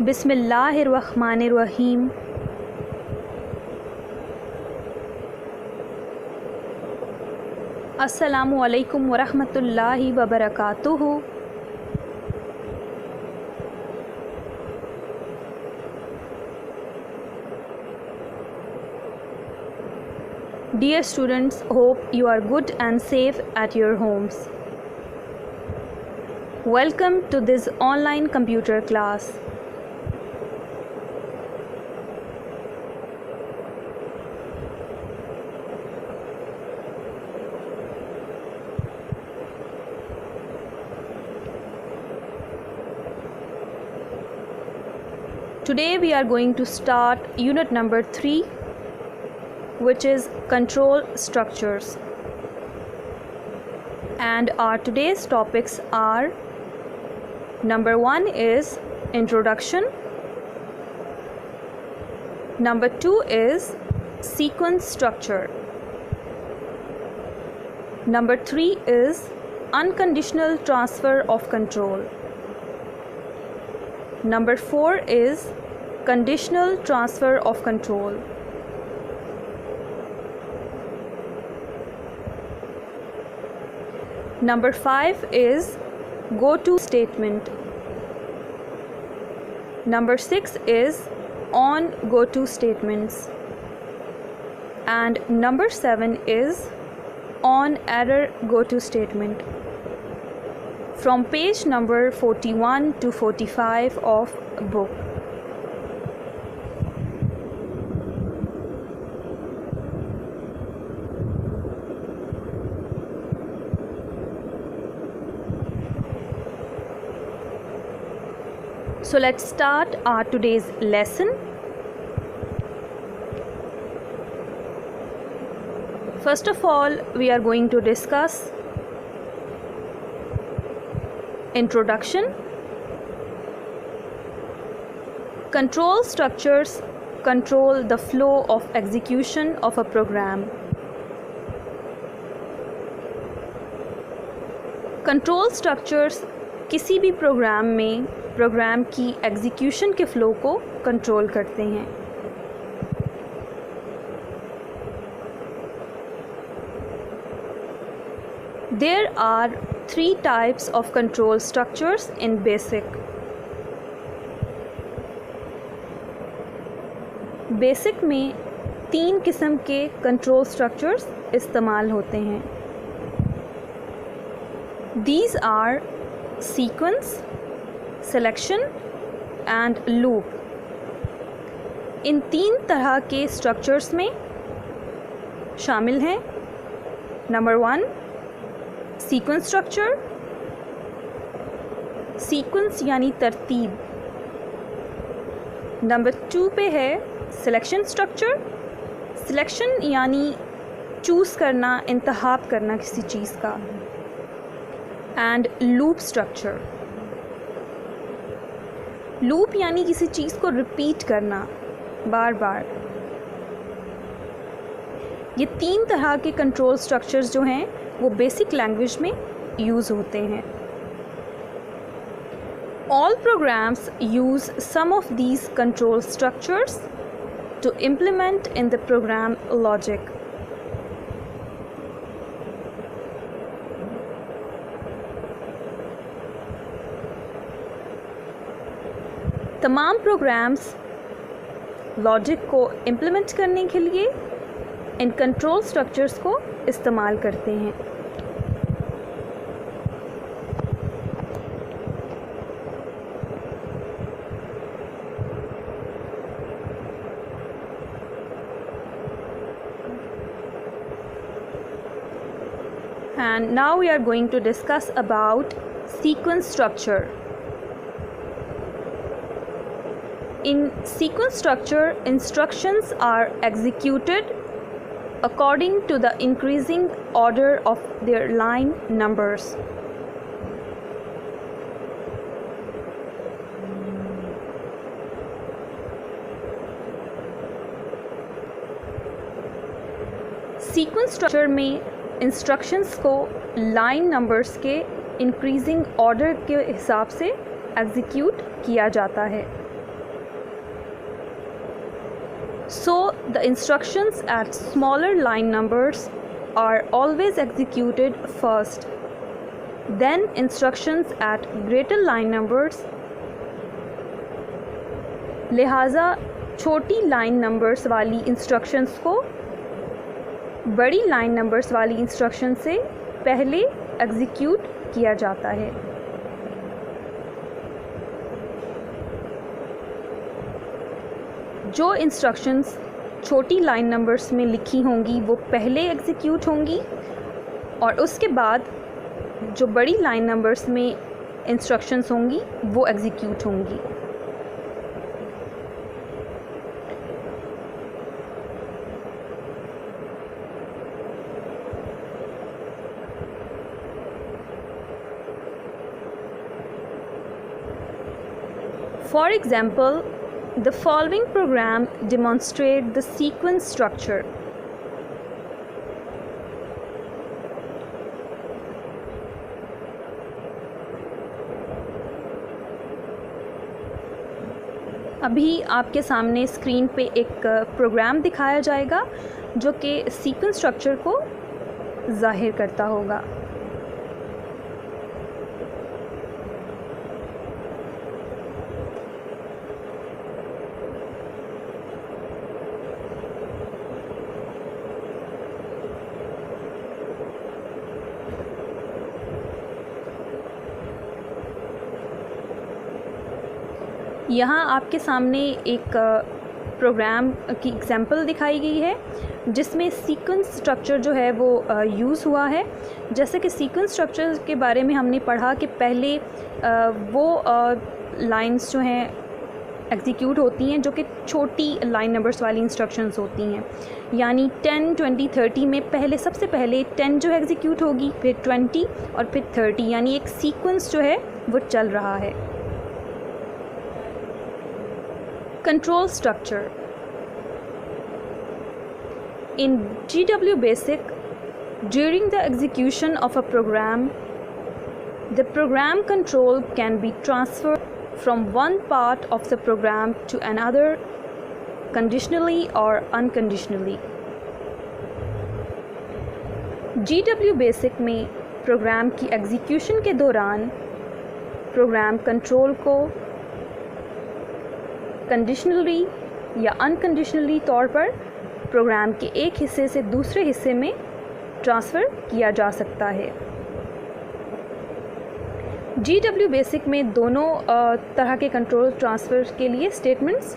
बिस्मिल्लाहिर्रहमानिर्रहीम। अस्सलामु अलैकुम वरहमतुल्लाहि वबरकातुहू। Dear students, hope you are good and safe at your homes. Welcome to this online computer class. Today we are going to start unit number 3, which is control structures. And our today's topics are: number 1 is introduction, number 2 is sequence structure, number 3 is unconditional transfer of control, number 4 is conditional transfer of control. Number 5 is go-to statement. Number 6 is on go-to statements. And number 7 is on error go-to statement. From page number 41 to 45 of book. So let's start our today's lesson. First of all, we are going to discuss introduction. Control structures control the flow of execution of a program. Control structures किसी भी programme में programme की execution के flow को control करते हैं. There are 3 types of control structures in BASIC. Basic में 3 किस्म के कंट्रोल स्ट्रक्चर्स इस्तेमाल होते हैं. These are sequence, selection and loop. इन 3 तरह के स्ट्रक्चर्स में शामिल हैं. Number 1 sequence structure. सीक्वेंस यानी तरतीब. नंबर 2 पे है सिलेक्शन स्ट्रक्चर. सिलेक्शन यानी चूज़ करना, इंतखाब करना किसी चीज़ का. And loop structure. लूप यानी किसी चीज़ को रिपीट करना बार बार. ये 3 तरह के कंट्रोल स्ट्रक्चर्स जो हैं वो बेसिक लैंग्वेज में यूज़ होते हैं. All programs use some of these control structures to implement in the program logic. तमाम प्रोग्राम्स लॉजिक को इम्प्लीमेंट करने के लिए इन कंट्रोल स्ट्रक्चर्स को इस्तेमाल करते हैं. And now we are going to discuss about sequence structure. In sequence structure, instructions are executed according to the increasing order of their line numbers. Sequence structure में instructions को line numbers के increasing order के हिसाब से execute किया जाता है. So the instructions at smaller line numbers are always executed first. Then instructions at greater line numbers, लिहाजा छोटी लाइन नंबर्स वाली इंस्ट्रक्शंस को बड़ी लाइन नंबर्स वाली इंस्ट्रक्शन से पहले एग्जीक्यूट किया जाता है। जो इंस्ट्रक्शंस छोटी लाइन नंबर्स में लिखी होंगी वो पहले एग्जीक्यूट होंगी और उसके बाद जो बड़ी लाइन नंबर्स में इंस्ट्रक्शंस होंगी वो एग्जीक्यूट होंगी। For example, the following program demonstrates the sequence structure. अभी आपके सामने स्क्रीन पे एक प्रोग्राम दिखाया जाएगा जो कि सीक्वेंस स्ट्रक्चर को ज़ाहिर करता होगा। यहाँ आपके सामने एक प्रोग्राम की एग्जांपल दिखाई गई है जिसमें सीक्वेंस स्ट्रक्चर जो है वो यूज़ हुआ है। जैसे कि सीक्वेंस स्ट्रक्चर के बारे में हमने पढ़ा कि पहले वो लाइंस जो हैं एग्जीक्यूट होती हैं जो कि छोटी लाइन नंबर्स वाली इंस्ट्रक्शंस होती हैं, यानी 10, 20, 30 में पहले सबसे पहले 10 जो है एग्जीक्यूट होगी, फिर 20 और फिर 30, यानी एक सीक्वेंस जो है वो चल रहा है। Control structure. In GW Basic, during the execution of a program, the program control can be transferred from one part of the program to another conditionally or unconditionally. GW Basic में programme की execution के दौरान program control को conditionally या unconditionally तौर पर programme के एक हिस्से से दूसरे हिस्से में ट्रांसफ़र किया जा सकता है। GW बेसिक में दोनों तरह के कंट्रोल ट्रांसफ़र के लिए स्टेटमेंट्स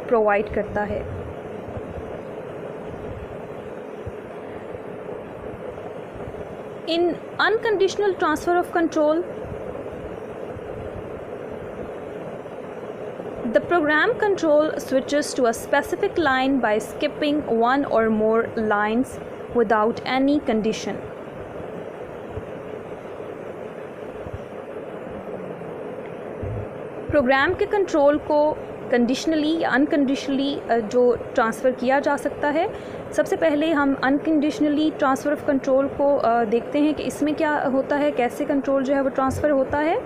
प्रोवाइड करता है। In unconditional transfer of control, the program control switches to a specific line by skipping one or more lines without any condition. Program के कंट्रोल को कंडीशनली या अनकंडीशनली जो ट्रांसफ़र किया जा सकता है, सबसे पहले हम अनकंडीशनली ट्रांसफ़र ऑफ कंट्रोल को देखते हैं कि इसमें क्या होता है, कैसे कंट्रोल जो है वो ट्रांसफ़र होता है।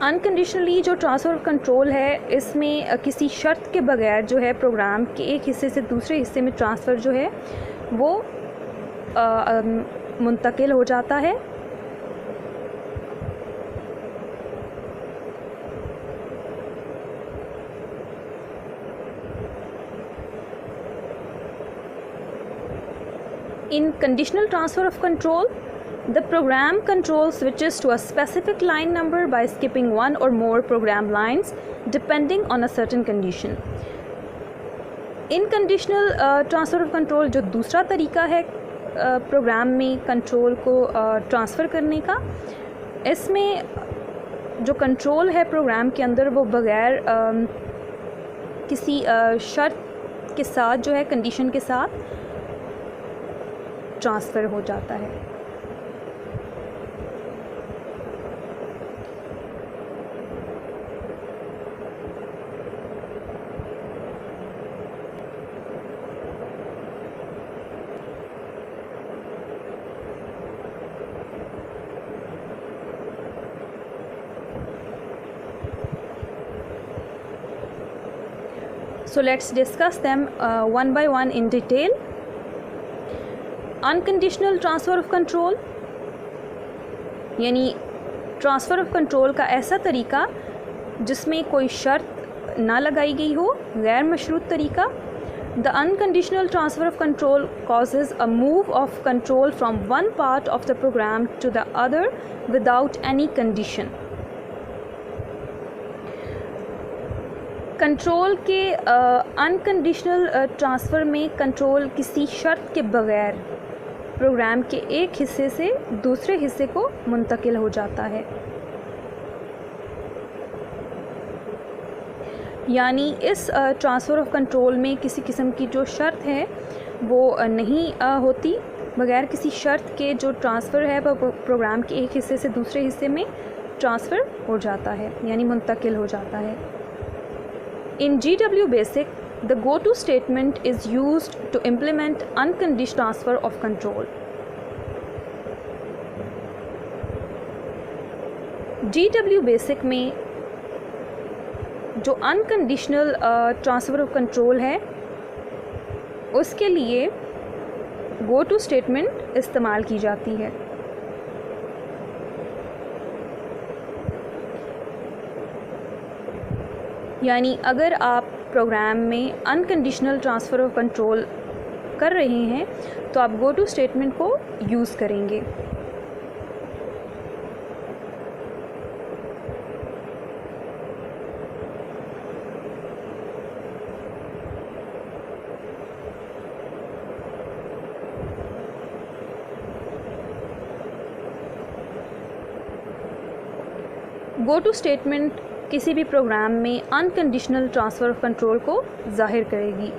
अनकंडीशनली जो ट्रांसफ़र ऑफ कंट्रोल है, इसमें किसी शर्त के बगैर जो है प्रोग्राम के एक हिस्से से दूसरे हिस्से में ट्रांसफ़र जो है वो मुंतकिल हो जाता है। In conditional transfer of control, the program control switches to a specific line number by skipping one or more program lines depending on a certain condition. In conditional transfer of control जो दूसरा तरीका है programme में control को transfer करने का, इसमें जो कंट्रोल है प्रोग्राम के अंदर वो बग़ैर किसी शर्त के साथ जो है, कंडीशन के साथ ट्रांसफ़र हो जाता है। So let's discuss them one by one in detail. Unconditional transfer of control, यानी ट्रांसफ़र ऑफ कंट्रोल का ऐसा तरीका जिसमें कोई शर्त ना लगाई गई हो, गैर मशरूत तरीका. The unconditional transfer of control causes a move of control from one part of the program to the other without any condition. Control के अनकंडीशनल ट्रांसफ़र में कंट्रोल किसी शर्त के बगैर प्रोग्राम के एक हिस्से से दूसरे हिस्से को मुंतकिल हो जाता है. यानी इस ट्रांसफ़र ऑफ कंट्रोल में किसी किस्म की जो शर्त है वो नहीं होती. बगैर किसी शर्त के जो ट्रांसफ़र है वो प्रोग्राम के एक हिस्से से दूसरे हिस्से में ट्रांसफ़र हो जाता है, यानी मुंतकिल हो जाता है. In GW Basic, the go-to statement is used to implement unconditional transfer of control. GW Basic में जो अनकंडीशनल ट्रांसफ़र ऑफ कंट्रोल है उसके लिए गो टू स्टेटमेंट इस्तेमाल की जाती है. यानी अगर आप प्रोग्राम में अनकंडीशनल ट्रांसफ़र ऑफ कंट्रोल कर रहे हैं तो आप गो टू स्टेटमेंट को यूज़ करेंगे. गो टू स्टेटमेंट किसी भी प्रोग्राम में अनकंडीशनल ट्रांसफ़र ऑफ कंट्रोल को ज़ाहिर करेगी.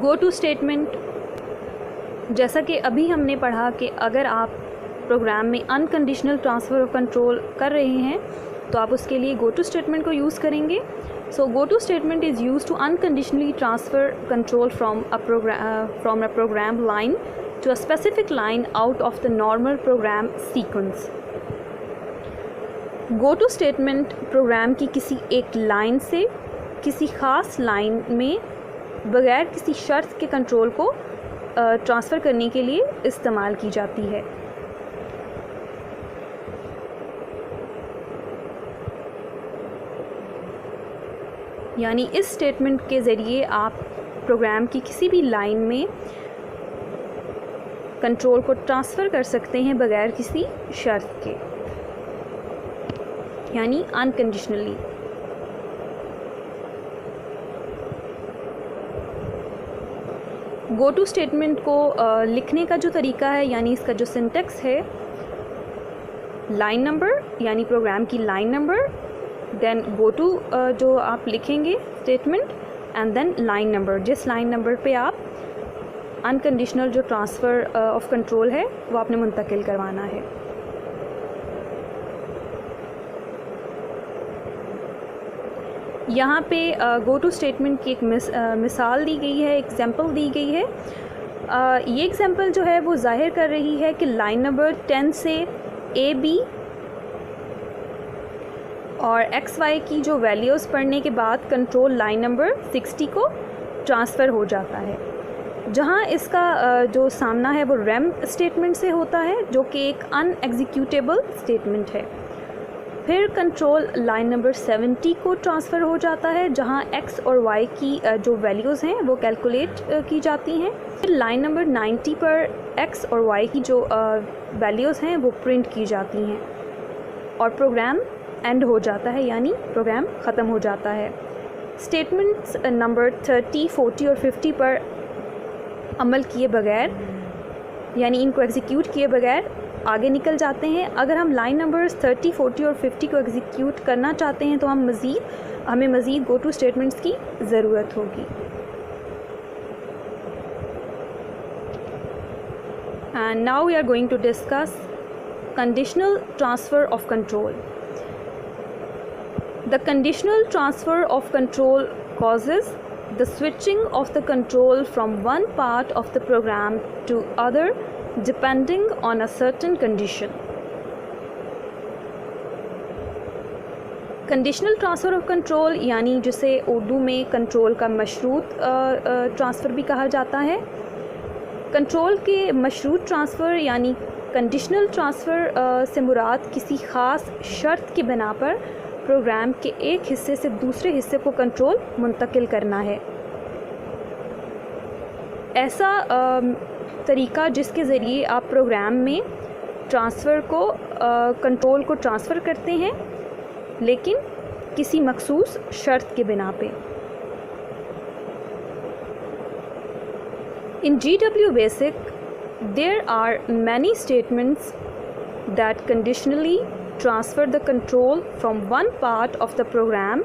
गो टू स्टेटमेंट, जैसा कि अभी हमने पढ़ा कि अगर आप प्रोग्राम में अनकंडीशनल ट्रांसफ़र ऑफ कंट्रोल कर रहे हैं तो आप उसके लिए गो टू स्टेटमेंट को यूज़ करेंगे. So go to statement is use to unconditionally transfer control from a program line to a specific line out of the normal program sequence. Go to statement program की किसी एक line से किसी ख़ास line में बग़ैर किसी शर्त के कंट्रोल को ट्रांसफ़र करने के लिए इस्तेमाल की जाती है. यानी इस स्टेटमेंट के ज़रिए आप प्रोग्राम की किसी भी लाइन में कंट्रोल को ट्रांसफ़र कर सकते हैं बग़ैर किसी शर्त के, यानी अनकंडीशनली. गो टू स्टेटमेंट को लिखने का जो तरीका है, यानी इसका जो सिंटेक्स है, लाइन नंबर यानी प्रोग्राम की line number, then go to जो आप लिखेंगे statement, and then line number, जिस लाइन नंबर पे आप अनकंडीशनल जो ट्रांसफ़र ऑफ कंट्रोल है वो आपने मुंतकिल करवाना है. यहाँ पे गो टू स्टेटमेंट की एक मिसाल दी गई है, एग्जांपल दी गई है. ये एग्जांपल जो है वो ज़ाहिर कर रही है कि लाइन नंबर 10 से AB और एक्स वाई की जो वैल्यूज़ पढ़ने के बाद कंट्रोल लाइन नंबर 60 को ट्रांसफ़र हो जाता है, जहां इसका जो सामना है वो रैम स्टेटमेंट से होता है जो कि एक अनएग्जीक्यूटेबल स्टेटमेंट है। फिर कंट्रोल लाइन नंबर 70 को ट्रांसफ़र हो जाता है जहां एक्स और वाई की जो वैल्यूज़ हैं वो कैलकुलेट की जाती हैं। फिर लाइन नंबर 90 पर एक्स और वाई की जो वैल्यूज़ हैं वो प्रिंट की जाती हैं और प्रोग्राम एंड हो जाता है, यानी प्रोग्राम ख़त्म हो जाता है। स्टेटमेंट्स नंबर 30, 40 और 50 पर अमल किए बगैर, यानी इनको एग्जीक्यूट किए बगैर आगे निकल जाते हैं। अगर हम लाइन नंबर्स 30, 40 और 50 को एग्जीक्यूट करना चाहते हैं तो हमें मज़ीद गो टू स्टेटमेंट्स की ज़रूरत होगी। And now we are going to discuss conditional transfer of control. The conditional transfer of control causes the switching of the control from one part of the program to other depending on a certain condition. Conditional transfer of control यानी जिसे उर्दू में control का मशरूत transfer भी कहा जाता है। Control के मशरूत transfer यानी कंडीशनल ट्रांसफ़र से मुराद किसी ख़ास शर्त की बिना पर प्रोग्राम के एक हिस्से से दूसरे हिस्से को कंट्रोल मुंतकिल करना है। ऐसा तरीका जिसके ज़रिए आप प्रोग्राम में कंट्रोल को ट्रांसफ़र करते हैं, लेकिन किसी मखसूस शर्त के बिना पे। In GW basic there are many statements that conditionally transfer the control from one part of the program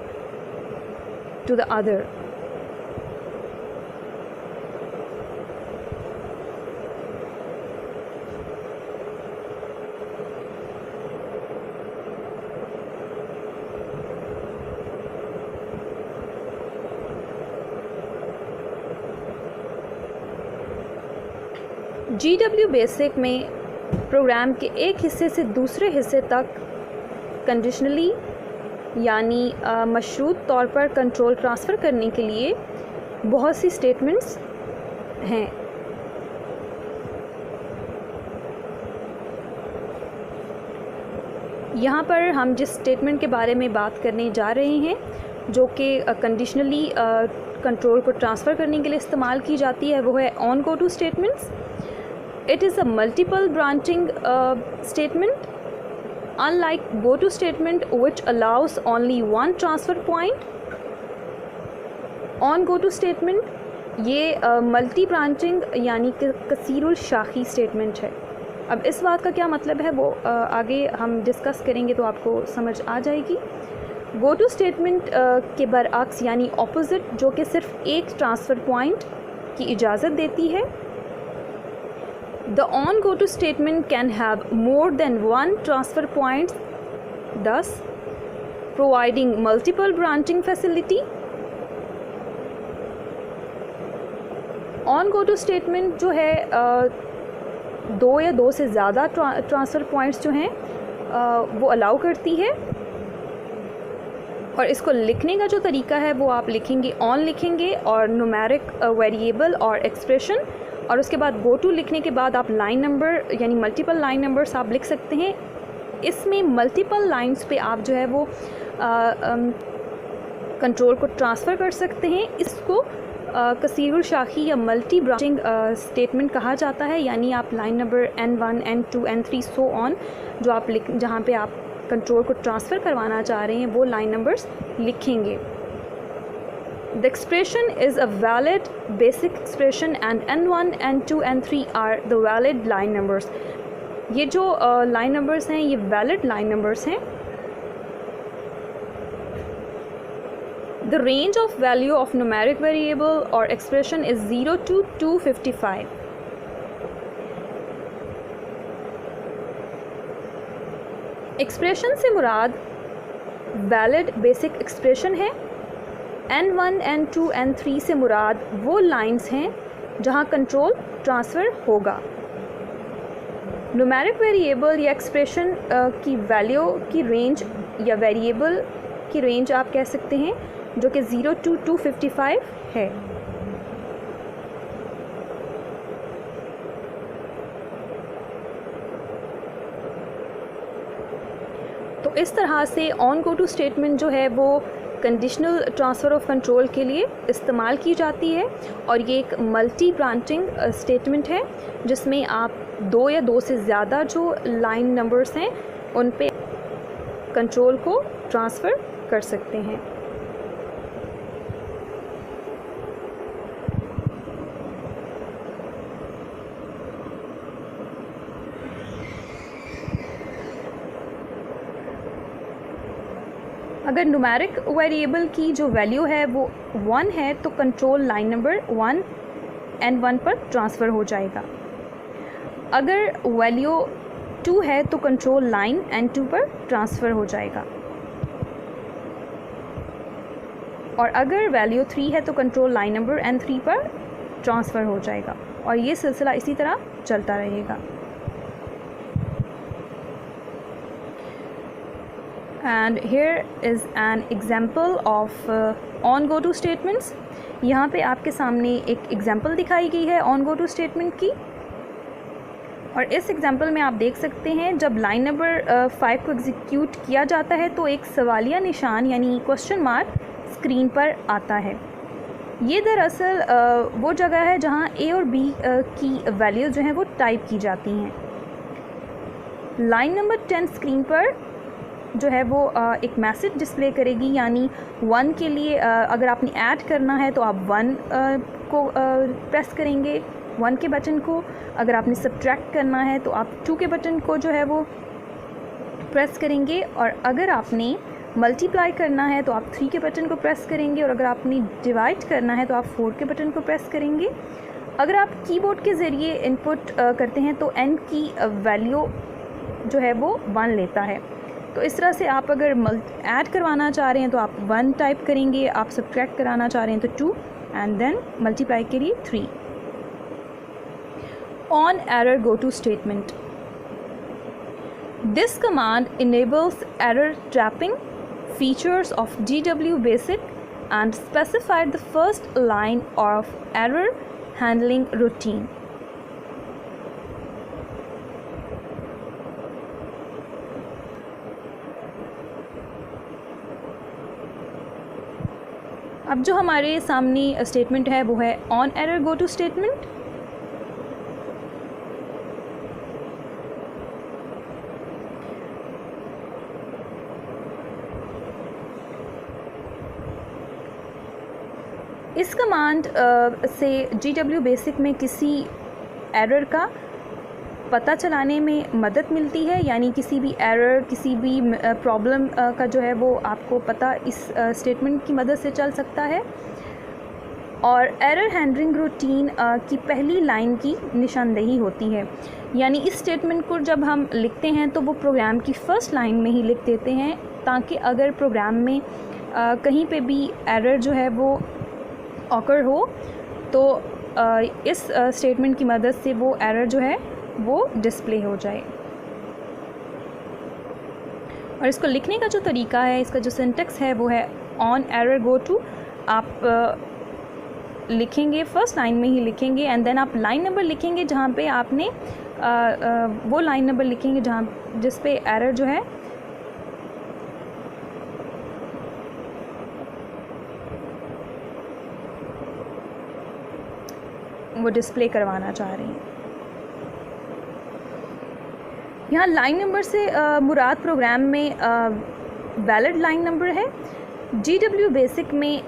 to the other. GW basic में प्रोग्राम के एक हिस्से से दूसरे हिस्से तक कंडीशनली यानी मशरूत तौर पर कंट्रोल ट्रांसफ़र करने के लिए बहुत सी स्टेटमेंट्स हैं। यहाँ पर हम जिस स्टेटमेंट के बारे में बात करने जा रहे हैं जो कि कंडीशनली कंट्रोल को ट्रांसफ़र करने के लिए इस्तेमाल की जाती है, वो है on go two statements. It is a multiple branching statement unlike go to statement which allows only one transfer point. on go to statement ये मल्टी ब्रांचिंग यानी कि कसीरुल शाखी स्टेटमेंट है। अब इस बात का क्या मतलब है वो आगे हम डिस्कस करेंगे तो आपको समझ आ जाएगी। गो टू स्टेटमेंट के बरअक्स यानी ऑपोजिट, जो कि सिर्फ एक ट्रांसफ़र पॉइंट की इजाज़त देती है। The on go to statement can have more than one transfer points, thus providing multiple branching facility. On go to statement जो है दो या दो से ज़्यादा ट्रांसफ़र पॉइंट्स जो हैं वो अलाउ करती है, और इसको लिखने का जो तरीका है वो आप लिखेंगे ऑन लिखेंगे और न्यूमेरिक वेरिएबल और एक्सप्रेशन, और उसके बाद गो टू लिखने के बाद आप लाइन नंबर यानी मल्टीपल लाइन नंबर्स आप लिख सकते हैं। इसमें मल्टीपल लाइंस पे आप जो है वो कंट्रोल को ट्रांसफ़र कर सकते हैं। इसको कसीरुल शाखी या मल्टी ब्रांचिंग स्टेटमेंट कहा जाता है, यानी आप line number N1, N2, N3 so on जो आप जहाँ पे आप कंट्रोल को ट्रांसफ़र करवाना चाह रहे हैं वो लाइन नंबर्स लिखेंगे। The expression is a valid basic expression and N1, N2, N3 are the valid line numbers. ये जो line numbers हैं ये valid line numbers हैं। The range of value of numeric variable or expression is 0 to 255. Expression से मुराद valid basic expression है। N1, N2, N3 से मुराद वो lines हैं जहां कंट्रोल ट्रांसफ़र होगा। न्यूमेरिक वेरिएबल या एक्सप्रेशन की वैल्यू की रेंज या वेरिएबल की रेंज आप कह सकते हैं, जो कि 0 to 255 है। तो इस तरह से ऑन गो टू स्टेटमेंट जो है वो कंडीशनल ट्रांसफ़र ऑफ कंट्रोल के लिए इस्तेमाल की जाती है, और ये एक मल्टी ब्रांचिंग स्टेटमेंट है जिसमें आप 2 या 2 से ज़्यादा जो लाइन नंबर्स हैं उन पे कंट्रोल को ट्रांसफ़र कर सकते हैं। अगर न्यूमेरिक वेरिएबल की जो वैल्यू है वो 1 है तो कंट्रोल लाइन नंबर 1 एंड 1 पर ट्रांसफ़र हो जाएगा। अगर वैल्यू 2 है तो कंट्रोल लाइन एंड 2 पर ट्रांसफ़र हो जाएगा, और अगर वैल्यू 3 है तो कंट्रोल लाइन नंबर एंड 3 पर ट्रांसफ़र हो जाएगा, और ये सिलसिला इसी तरह चलता रहेगा। And here is an example of on go to statements। यहाँ पे आपके सामने एक एग्जाम्पल दिखाई गई है on go to statement की, और इस एग्जाम्पल में आप देख सकते हैं जब लाइन नंबर 5 को एग्जीक्यूट किया जाता है तो एक सवालिया निशान यानी क्वेश्चन मार्क स्क्रीन पर आता है। ये दरअसल वो जगह है जहाँ ए और बी की वैल्यूज़ जो हैं वो टाइप की जाती हैं। लाइन नंबर 10 स्क्रीन पर जो है वो एक मैसेज डिस्प्ले करेगी, यानी 1 के लिए अगर आपने ऐड करना है तो आप 1 को प्रेस करेंगे, 1 के बटन को। अगर आपने सब्ट्रैक्ट करना है तो आप 2 के बटन को जो है वो प्रेस करेंगे, और अगर आपने मल्टीप्लाई करना है तो आप 3 के बटन को प्रेस करेंगे, और अगर आपने डिवाइड करना है तो आप 4 के बटन को प्रेस करेंगे। अगर आप कीबोर्ड के ज़रिए इनपुट करते हैं तो n की वैल्यू जो है वो 1 लेता है। तो इस तरह से आप अगर ऐड करवाना चाह रहे हैं तो आप 1 टाइप करेंगे, आप सब्ट्रैक्ट कराना चाह रहे हैं तो 2, एंड देन मल्टीप्लाई के लिए 3। On error go to statement. This command enables error trapping features of GW basic and specified the first line of error handling routine. अब जो हमारे सामने स्टेटमेंट है वो है on error go to statement. इस कमांड से GW बेसिक में किसी एरर का पता चलाने में मदद मिलती है, यानी किसी भी एरर, किसी भी प्रॉब्लम का जो है वो आपको पता इस स्टेटमेंट की मदद से चल सकता है। और एरर हैंडलिंग रूटीन की पहली लाइन की निशानदेही होती है, यानी इस स्टेटमेंट को जब हम लिखते हैं तो वो प्रोग्राम की फ़र्स्ट लाइन में ही लिख देते हैं, ताकि अगर प्रोग्राम में कहीं पे भी एरर जो है वो ऑकर हो तो इस स्टेटमेंट की मदद से वो एरर जो है वो डिस्प्ले हो जाए। और इसको लिखने का जो तरीका है, इसका जो सिंटेक्स है वो है ऑन एरर गो टू। आप लिखेंगे, फर्स्ट लाइन में ही लिखेंगे, एंड देन आप लाइन नंबर लिखेंगे जहाँ पे आपने वो लाइन नंबर लिखेंगे जहाँ जिस पे एरर जो है वो डिस्प्ले करवाना चाह रहे हैं। यहाँ लाइन नंबर से मुराद प्रोग्राम में वैलिड लाइन नंबर है। GW बेसिक में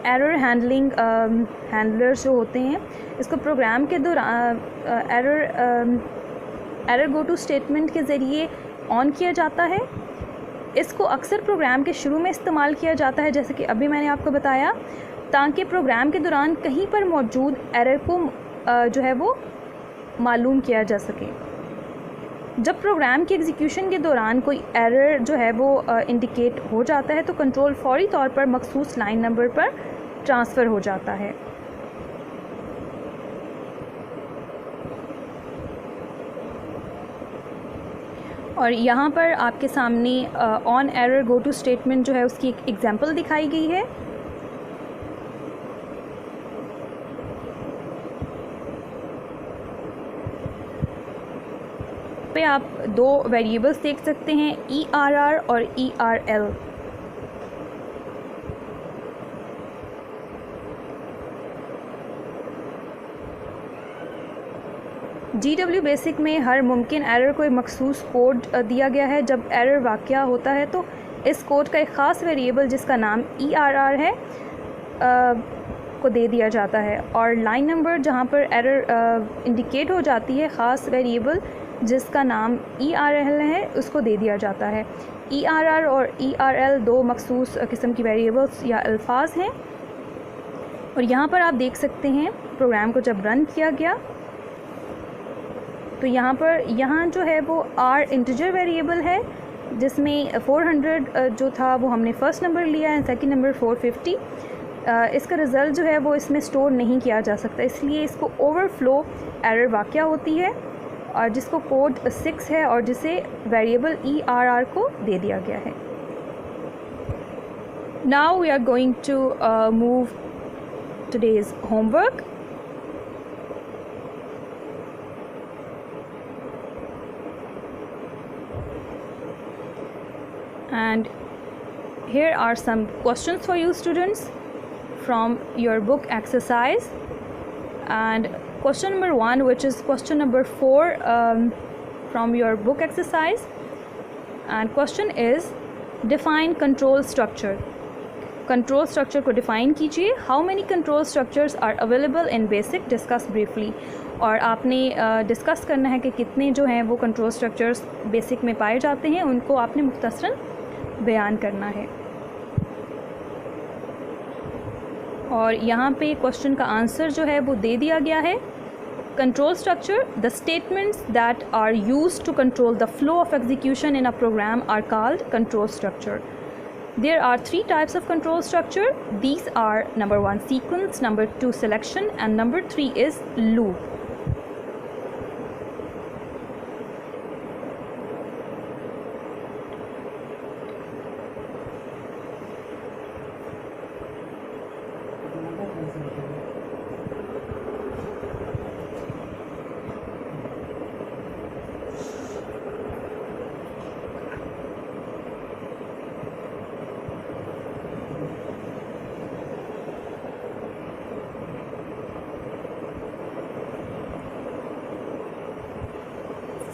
एरर हैंडलिंग हैंडलर्स जो होते हैं, इसको प्रोग्राम के दौरान एरर गो टू स्टेटमेंट के ज़रिए ऑन किया जाता है। इसको अक्सर प्रोग्राम के शुरू में इस्तेमाल किया जाता है, जैसे कि अभी मैंने आपको बताया, ताकि प्रोग्राम के दौरान कहीं पर मौजूद एरर को जो है वो मालूम किया जा सके। जब प्रोग्राम के एग्जीक्यूशन के दौरान कोई एरर जो है वो इंडिकेट हो जाता है तो कंट्रोल फौरी तौर पर मखसूस लाइन नंबर पर ट्रांसफ़र हो जाता है। और यहाँ पर आपके सामने on error go to statement जो है उसकी एक एग्जांपल दिखाई गई है। पे आप दो वेरिएबल्स देख सकते हैं, ERR और ERL। GW बेसिक में हर मुमकिन एरर को एक मखसूस कोड दिया गया है। जब एरर वाक़या होता है तो इस कोड का एक ख़ास वेरिएबल जिसका नाम ERR है को दे दिया जाता है, और लाइन नंबर जहाँ पर एरर इंडिकेट हो जाती है ख़ास वेरिएबल जिसका नाम ERL है उसको दे दिया जाता है। ERR और ERL दो मखसूस किस्म की वेरिएबल्स या अल्फाज हैं। और यहाँ पर आप देख सकते हैं प्रोग्राम को जब रन किया गया तो यहाँ जो है वो R इंटीजर वेरिएबल है जिसमें 400 जो था वो हमने फ़र्स्ट नंबर लिया है, सेकंड नंबर 450। इसका रिज़ल्ट जो है वो इसमें स्टोर नहीं किया जा सकता, इसलिए इसको ओवरफ्लो एरर वाक़या होती है, और जिसको कोड 6 है और जिसे वेरिएबल ERR को दे दिया गया है। Now we are going to move today's homework. And here are some questions for you students from your book exercise, and question number 1, which is question number 4 from your book exercise, and question is define control structure। control structure को define कीजिए। how many control structures are available in basic, discuss briefly। और आपने discuss करना है कि कितने जो हैं वो कंट्रोल स्ट्रक्चर्स बेसिक में पाए जाते हैं, उनको आपने मुख्तसरन बयान करना है। और यहाँ पे क्वेश्चन का आंसर जो है वो दे दिया गया है। Control structure, the statements that are used to control the flow of execution in a program are called control structure. There are 3 types of control structure. These are number 1 sequence, number 2 selection, and number 3 is loop.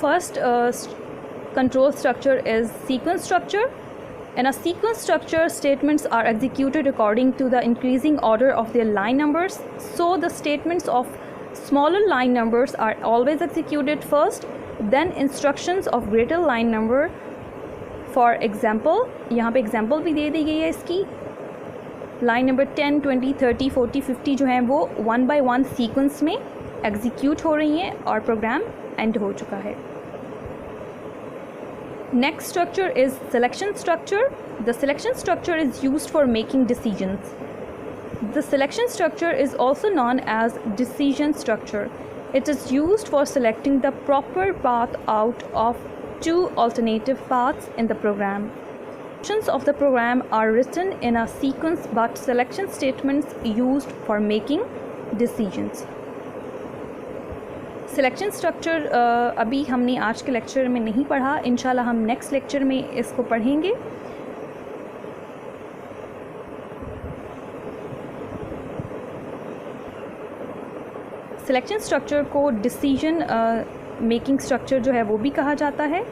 First control structure is sequence structure. In a sequence structure, statements are executed according to the increasing order of their line numbers. So the statements of smaller line numbers are always executed first, then instructions of greater line number. For example, यहाँ पे example भी दे दी गई है इसकी। line number 10, 20, 30, 40, 50 जो हैं वो 1 by 1 sequence में execute हो रही हैं और program end हो चुका है। Next structure is selection structure. The selection structure is used for making decisions. The selection structure is also known as decision structure. It is used for selecting the proper path out of 2 alternative paths in the program. Sections of the program are written in a sequence, but selection statements used for making decisions. Selection structure अभी हमने आज के lecture में नहीं पढ़ा, इंशाल्लाह हम next lecture में इसको पढ़ेंगे। सिलेक्शन स्ट्रक्चर को डिसीजन मेकिंग स्ट्रक्चर जो है वो भी कहा जाता है,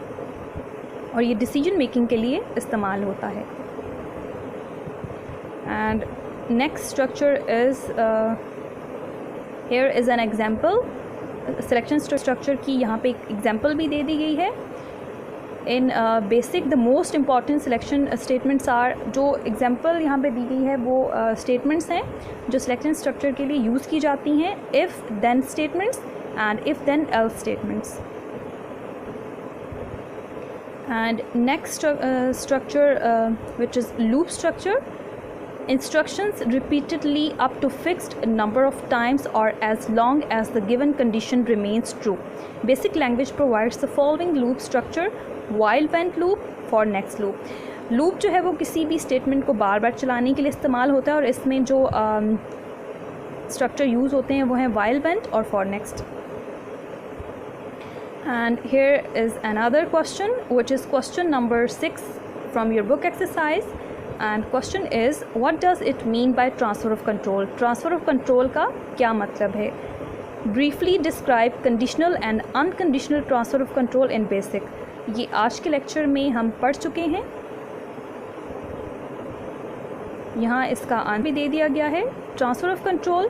और ये डिसीजन मेकिंग के लिए इस्तेमाल होता है। And next structure is here is an example. Selection structure की यहाँ पे एक एग्जांपल भी दे दी गई है। In basic the most important selection statements are, जो एग्जांपल यहाँ पे दी गई है वो स्टेटमेंट्स हैं जो सिलेक्शन स्ट्रक्चर के लिए यूज़ की जाती हैं। If then statements and if then else statements. And next structure which is loop structure. instructions repeatedly up to fixed number of times or as long as the given condition remains true. Basic language provides the following loop structure: while went loop, for next loop. Loop जो है वो किसी भी statement को बार बार चलाने के लिए इस्तेमाल होता है और इसमें जो स्ट्रक्चर यूज़ होते हैं वो हैं while went और for next. And here is another question, which is question number 6 from your book exercise. And question is, what does it mean by transfer of control? Transfer of control का क्या मतलब है? Briefly describe conditional and unconditional transfer of control in basic. ये आज के lecture में हम पढ़ चुके हैं. यहाँ इसका आंसर भी दे दिया गया है. Transfer of control: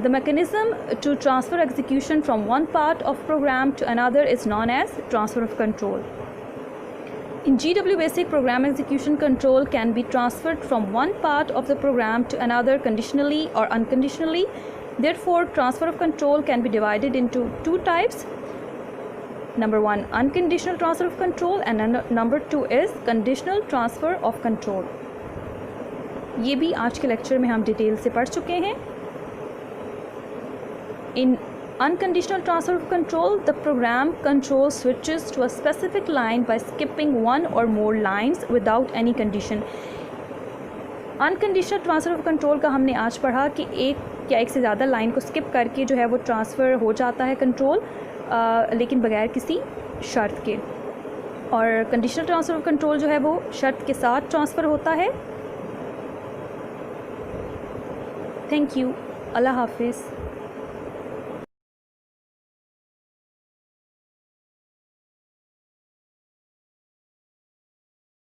the mechanism to transfer execution from one part of program to another is known as transfer of control. In GW Basic, program execution control can be transferred from one part of the program to another conditionally or unconditionally. Therefore, transfer of control can be divided into two types. Number 1, unconditional transfer of control, and number 2 is conditional transfer of control. ये भी आज के lecture में हम detail से पढ़ चुके हैं. In unconditional transfer of control, the program control switches to a specific line by skipping one or more lines without any condition. Unconditional transfer of control का हमने आज पढ़ा कि एक या एक से ज़्यादा लाइन को स्किप करके जो है वो ट्रांसफ़र हो जाता है कंट्रोल, लेकिन बगैर किसी शर्त के. और कंडीशनल ट्रांसफ़र ऑफ कंट्रोल जो है वो शर्त के साथ ट्रांसफ़र होता है. Thank you. अल्लाह हाफिज़.